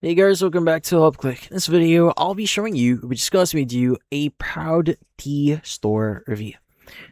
Hey guys, welcome back to HelpClick. In this video, I'll be showing you, discussing with you a Aproudtee store review.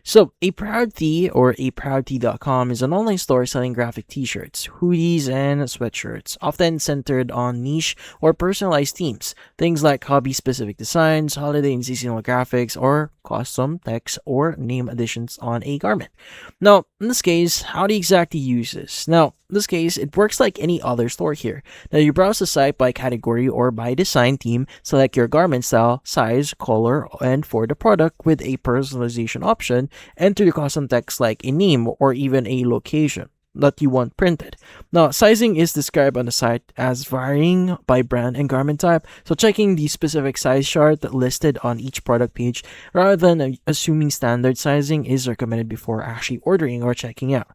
So, Aproudtee or Aproudtee.com is an online store selling graphic t-shirts, hoodies, and sweatshirts, often centered on niche or personalized themes. Things like hobby-specific designs, holiday and seasonal graphics, or custom text or name additions on a garment. Now, in this case, how do you exactly use this? Now, in this case, it works like any other store here. Now, you browse the site by category or by design theme, select your garment style, size, color, and for the product with a personalization option, enter the custom text like a name or even a location that you want printed. Now, sizing is described on the site as varying by brand and garment type, so checking the specific size chart listed on each product page rather than assuming standard sizing is recommended before actually ordering or checking out.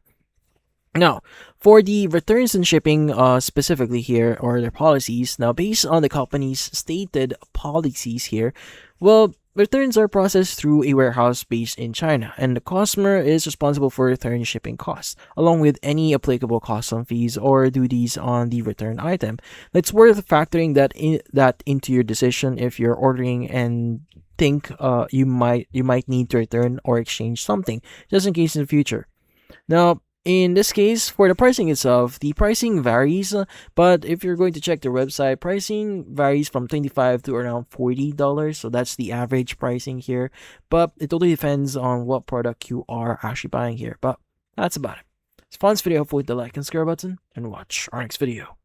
Now, for the returns and shipping specifically here, or their policies, now based on the company's stated policies here, well, returns are processed through a warehouse based in China, and the customer is responsible for return shipping costs, along with any applicable custom fees or duties on the return item. It's worth factoring that into your decision if you're ordering and think you might need to return or exchange something, just in case in the future. Now, in this case, for the pricing itself, the pricing varies, but if you're going to check their website, pricing varies from $25 to around $40, so that's the average pricing here, but it totally depends on what product you are actually buying here, but that's about it. It's a fun video, hopefully hit the like and subscribe button, and watch our next video.